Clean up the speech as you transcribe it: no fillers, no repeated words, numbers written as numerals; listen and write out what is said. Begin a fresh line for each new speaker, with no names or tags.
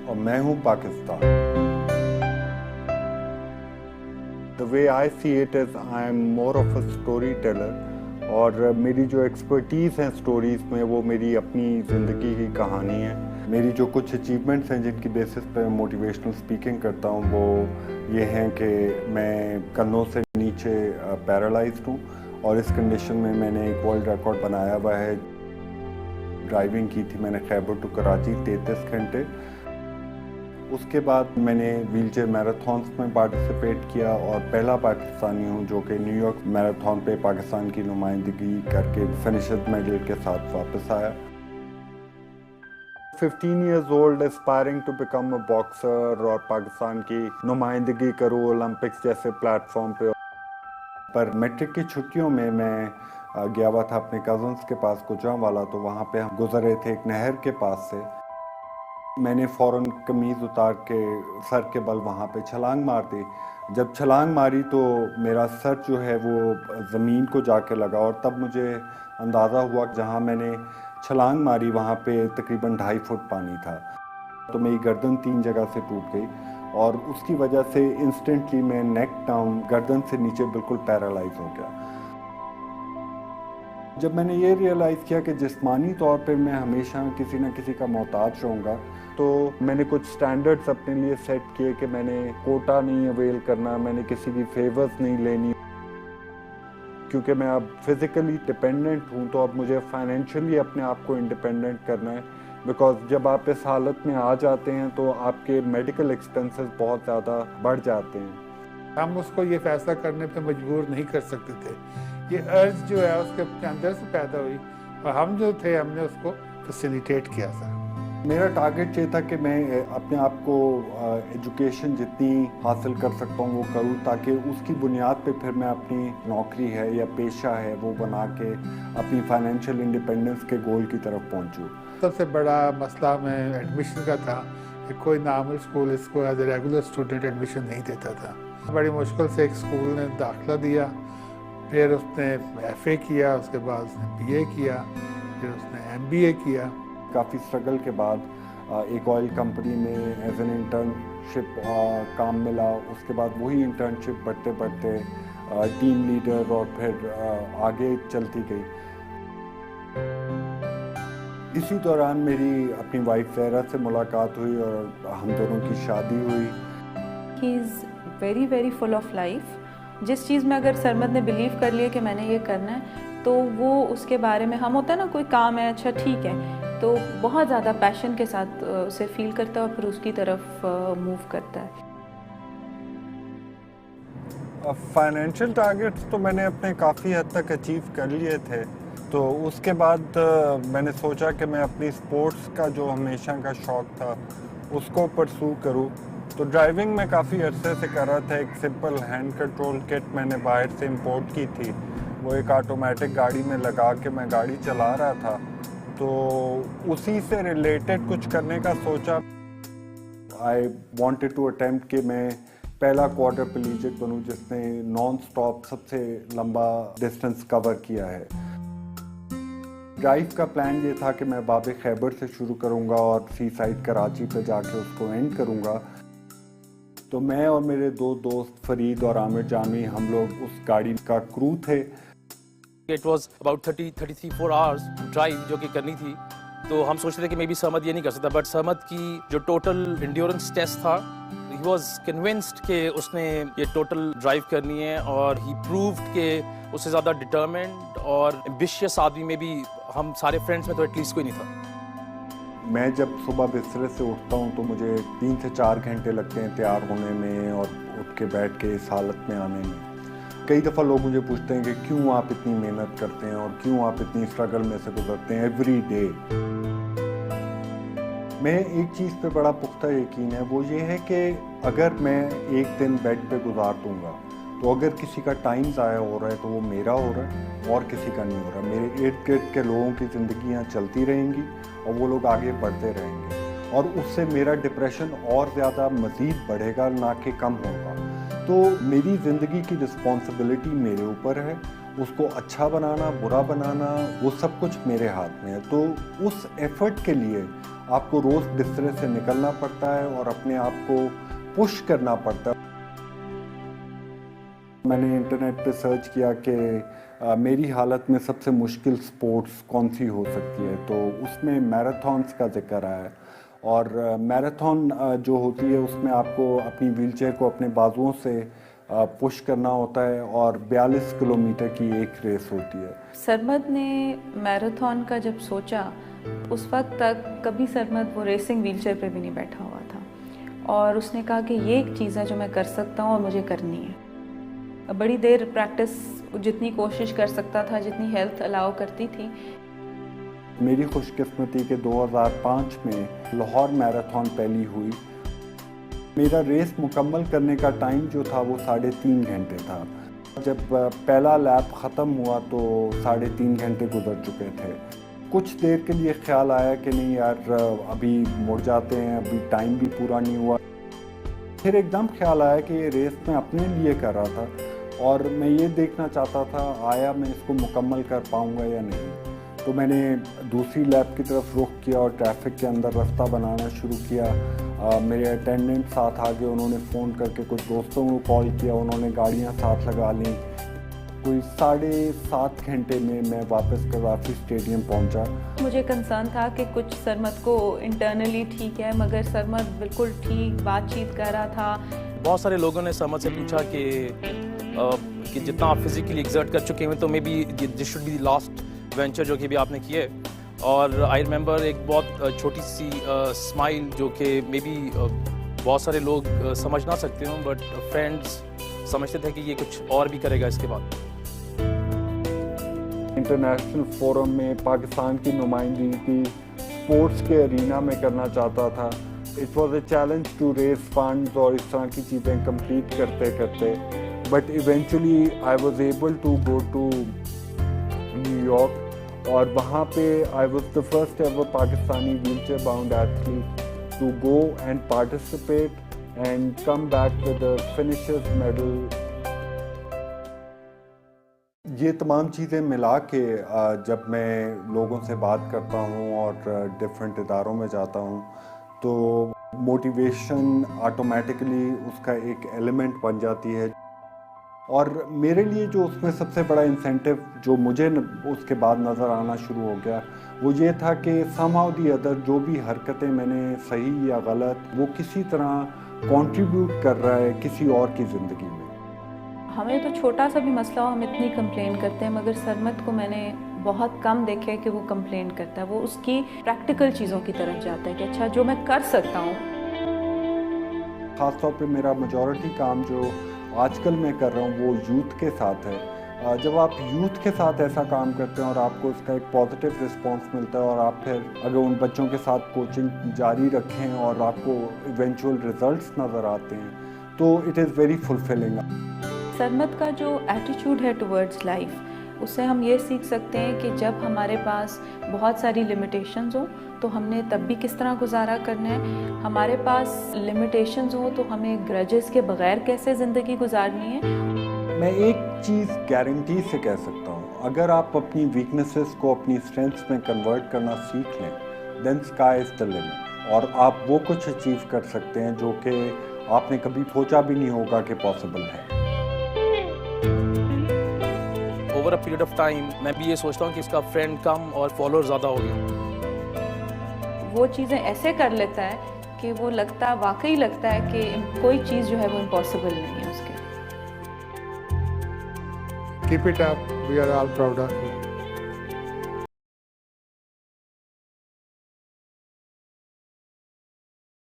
और मैं हूं Pakistan. The way I see it is I am more of a story teller, और मेरी जो एक्सपर्टीज़ हैं स्टोरीज़ में वो मेरी अपनी ज़िंदगी की कहानी है। मेरी जो कुछ अचीवमेंट्स हैं जिनकी बेसिस पे मोटिवेशनल स्पीकिंग करता हूँ वो ये हैं कि मैं कंधों से नीचे पैरालाइज्ड हूँ, और इस कंडीशन में मैंने एक वर्ल्ड रिकॉर्ड बनाया हुआ है। ड्राइविंग की थी मैंने खैबर टू कराची 33 घंटे। उसके बाद मैंने व्हीलचेयर मैराथॉन्स में पार्टिसिपेट किया और पहला पाकिस्तानी हूँ जो कि न्यूयॉर्क मैराथन पे पाकिस्तान की नुमाइंदगी करके फिनिशर मेडल के साथ वापस आया। 15 years old aspiring to become a boxer और पाकिस्तान की नुमाइंदगी करूँ ओलंपिक्स जैसे प्लेटफॉर्म पे। पर मैट्रिक की छुट्टियों में मैं गया हुआ था अपने कज़न्स के पास गुजरांवाला, तो वहाँ पे हम गुजर रहे थे एक नहर के पास से। मैंने फ़ौरन कमीज़ उतार के सर के बल वहाँ पे छलांग मार दी। जब छलांग मारी तो मेरा सर जो है वो ज़मीन को जाके लगा, और तब मुझे अंदाज़ा हुआ कि जहाँ मैंने छलांग मारी वहाँ पे तकरीबन 2.5 फुट पानी था। तो मेरी गर्दन 3 जगह से टूट गई, और उसकी वजह से इंस्टेंटली मैं नेक डाउन, गर्दन से नीचे बिल्कुल पैरालाइज हो गया। जब मैंने ये रियलाइज़ किया कि जिस्मानी तौर पे मैं हमेशा किसी न किसी का मोहताज रहूँगा, तो मैंने कुछ स्टैंडर्ड्स अपने लिए सेट किए कि मैंने कोटा नहीं अवेल करना, मैंने किसी की फेवर्स नहीं लेनी, क्योंकि मैं अब फिज़िकली डिपेंडेंट हूँ तो अब मुझे फाइनेंशियली अपने आप को इंडिपेंडेंट करना है। बिकॉज जब आप इस हालत में आ जाते हैं तो आपके मेडिकल एक्सपेंसेस बहुत ज़्यादा बढ़ जाते हैं।
हम उसको ये फैसला करने पे मजबूर नहीं कर सकते थे। ये अर्ज जो है उसके अपने अंदर से पैदा हुई, और हम जो थे हमने उसको फैसिलिटेट किया था।
मेरा टारगेट ये था कि मैं अपने आप को एजुकेशन जितनी हासिल कर सकता हूँ वो करूँ, ताकि उसकी बुनियाद पे फिर मैं अपनी नौकरी है या पेशा है वो बना के अपनी फाइनेंशियल इंडिपेंडेंस के गोल की तरफ पहुँचूँ।
सबसे बड़ा मसला में एडमिशन का था कि कोई नॉर्मल स्कूल इसको as a regular student admission नहीं देता था। बड़ी मुश्किल से एक स्कूल ने दाखिला दिया, फिर उसने FA किया, उसके बाद उसने BA किया, फिर उसने MBA किया।
काफ़ी स्ट्रगल के बाद एक ऑयल कंपनी में एज एन इंटर्नशिप काम मिला। उसके बाद वही इंटर्नशिप बढ़ते बढ़ते टीम लीडर और फिर आगे चलती गई। इसी दौरान मेरी अपनी वाइफ ज़हरा से मुलाकात हुई और हम दोनों की शादी हुई।
He is very very full of life. जिस चीज़ में अगर सरमद ने बिलीव कर लिया कि मैंने ये करना है, तो वो उसके बारे में, हम होता है ना कोई काम है अच्छा ठीक है, तो बहुत ज़्यादा पैशन के साथ उसे फील करता है और फिर उसकी तरफ मूव करता है।
फाइनेंशियल टारगेट्स तो मैंने अपने काफ़ी हद तक अचीव कर लिए थे। तो उसके बाद मैंने सोचा कि मैं अपनी स्पोर्ट्स का जो हमेशा का शौक़ था उसको परसू करूँ। तो ड्राइविंग में काफ़ी अरसे से कर रहा था। एक सिंपल हैंड कंट्रोल किट मैंने बाहर से इंपोर्ट की थी, वो एक ऑटोमेटिक गाड़ी में लगा के मैं गाड़ी चला रहा था, तो उसी से रिलेटेड कुछ करने का सोचा। आई वांटेड टू अटेम्प्ट कि मैं पहला क्वाड्रिपलीजिक बनूं जिसने नॉन स्टॉप सबसे लंबा डिस्टेंस कवर किया है। ड्राइव का प्लान ये था कि मैं बाब खैबर से शुरू करूंगा और सी साइड कराची पे जाके उसको एंड करूंगा। तो मैं और मेरे 2 दोस्त फरीद और आमिर जामी, हम लोग उस गाड़ी का क्रू थे।
It was about 33-34 hours drive जो कि करनी थी। तो हम सोचते थे कि मे बी सहमद ये नहीं कर सकता, बट सहमद की जो टोटल इंड्योरेंस टेस्ट था, ही वॉज कन्विंस्ड कि उसने ये टोटल ड्राइव करनी है, और ही प्रूव्ड कि उससे ज़्यादा डिटर्मिन्ड और एम्बिशियस आदमी में भी हम सारे फ्रेंड्स में तो एटलीस्ट कोई नहीं था।
मैं जब सुबह बिस्तर से उठता हूँ तो मुझे 3 से 4 घंटे लगते हैं तैयार होने में और उठ के बैठ के इस हालत में आने में। कई दफ़ा लोग मुझे पूछते हैं कि क्यों आप इतनी मेहनत करते हैं और क्यों आप इतनी स्ट्रगल में से गुजरते हैं एवरी डे। मैं एक चीज़ पे बड़ा पुख्ता यकीन है, वो ये है कि अगर मैं एक दिन बेड पे गुजार दूँगा तो अगर किसी का टाइम ज़ाया हो रहा है तो वो मेरा हो रहा है और किसी का नहीं हो रहा। मेरे इर्द गिर्द के लोगों की ज़िंदगियाँ चलती रहेंगी और वो लोग आगे बढ़ते रहेंगे, और उससे मेरा डिप्रेशन और ज़्यादा मज़ीद बढ़ेगा ना कि कम होगा। तो मेरी ज़िंदगी की रिस्पॉन्सिबिलिटी मेरे ऊपर है, उसको अच्छा बनाना, बुरा बनाना, वो सब कुछ मेरे हाथ में है। तो उस एफर्ट के लिए आपको रोज़ बिस्तर से निकलना पड़ता है और अपने आप को पुश करना पड़ता है। मैंने इंटरनेट पे सर्च किया कि मेरी हालत में सबसे मुश्किल स्पोर्ट्स कौन सी हो सकती है, तो उसमें मैराथन्स का जिक्र आया। और मैराथन जो होती है उसमें आपको अपनी व्हीलचेयर को अपने बाजुओं से पुश करना होता है और 42 किलोमीटर की एक रेस होती है।
सरमद ने मैराथन का जब सोचा, उस वक्त तक कभी सरमद वो रेसिंग व्हीलचेयर पे भी नहीं बैठा हुआ था और उसने कहा कि ये एक चीज़ है जो मैं कर सकता हूँ और मुझे करनी है। बड़ी देर प्रैक्टिस, जितनी कोशिश कर सकता था, जितनी हेल्थ अलाउ करती थी।
मेरी खुशकिस्मती के 2005 में लाहौर मैराथन पहली हुई। मेरा रेस मुकम्मल करने का टाइम जो था वो 3.5 घंटे था। जब पहला लैप ख़त्म हुआ तो 3.5 घंटे गुजर चुके थे। कुछ देर के लिए ख्याल आया कि नहीं यार, अभी मुड़ जाते हैं, अभी टाइम भी पूरा नहीं हुआ। फिर एकदम ख्याल आया कि ये रेस मैं अपने लिए कर रहा था और मैं ये देखना चाहता था आया मैं इसको मुकम्मल कर पाऊँगा या नहीं। तो मैंने दूसरी लैब की तरफ रुख किया और ट्रैफिक के अंदर रास्ता बनाना शुरू किया। मेरे अटेंडेंट साथ आ गए, उन्होंने फ़ोन करके कुछ दोस्तों को कॉल किया, उन्होंने गाड़ियां साथ लगा लीं। कोई 7.5 घंटे में मैं वापस कज़ाफ़ी स्टेडियम पहुंचा।
मुझे कंसर्न था कि कुछ सरमद को इंटरनली ठीक है, मगर सरमद बिल्कुल ठीक बातचीत कर रहा था।
बहुत सारे लोगों ने सरमद से पूछा कि जितना आप फिजिकली एग्जर्ट कर चुके हैं तो may be this should be the last venture जो कि भी आपने किए। और आई रिमेंबर एक बहुत छोटी सी स्माइल जो कि मे बी बहुत सारे लोग समझ ना सकते हों, बट फ्रेंड्स समझते थे कि ये कुछ और भी करेगा इसके बाद।
इंटरनेशनल फोरम में पाकिस्तान की नुमाइंदगी स्पोर्ट्स के अरीना में करना चाहता था। It was a challenge to raise funds और इस तरह की चीज़ें कंप्लीट करते करते, but eventually I was able to go to न्यूयॉर्क और वहाँ पे I was the first ever Pakistani wheelchair bound athlete to go and participate and come back with a finishers medal. ये तमाम चीज़ें मिला के जब मैं लोगों से बात करता हूँ और डिफरेंट इदारों में जाता हूँ तो मोटिवेशन ऑटोमेटिकली उसका एक एलिमेंट बन जाती है। और मेरे लिए जो उसमें सबसे बड़ा इंसेंटिव जो मुझे उसके बाद नज़र आना शुरू हो गया वो ये था कि समहाउ दी अदर जो भी हरकतें मैंने सही या गलत वो किसी तरह कंट्रीब्यूट कर रहा है किसी और की ज़िंदगी में।
हमें तो छोटा सा भी मसला हो हम इतनी कंप्लेन करते हैं, मगर सरमद को मैंने बहुत कम देखे कि वो कंप्लेन करता है। वो उसकी प्रैक्टिकल चीज़ों की तरफ जाता है कि अच्छा जो मैं कर सकता हूँ।
ख़ासतौर पे मेरा मेजॉरिटी काम जो आजकल मैं कर रहा हूँ वो यूथ के साथ है। जब आप यूथ के साथ ऐसा काम करते हैं और आपको उसका एक पॉजिटिव रिस्पांस मिलता है और आप फिर अगर उन बच्चों के साथ कोचिंग जारी रखें और आपको इवेंचुअल रिजल्ट्स नज़र आते हैं तो it is very fulfilling.
Sarmad का जो एटीट्यूड है टुवर्ड्स लाइफ, उससे हम ये सीख सकते हैं कि जब हमारे पास बहुत सारी लिमिटेशंस हो तो हमने तब भी किस तरह गुजारा करना है। हमारे पास लिमिटेशंस हो तो हमें ग्रजेस के बगैर कैसे ज़िंदगी गुजारनी है।
मैं एक चीज़ गारंटी से कह सकता हूँ, अगर आप अपनी वीकनेसेस को अपनी स्ट्रेंथ्स में कन्वर्ट करना सीख लें then sky is the limit और आप वो कुछ अचीव कर सकते हैं जो कि आपने कभी सोचा भी नहीं होगा कि पॉसिबल है।
Over a period of time मैं भी ये सोचता हूँ कि इसका फ्रेंड कम और फॉलोअर ज़्यादा हो गया।
वो चीज़ें ऐसे कर लेता है कि वो वाकई लगता है कि कोई चीज़ जो है वो इम्पॉसिबल नहीं है उसके।
Keep it up. We are all proud of you.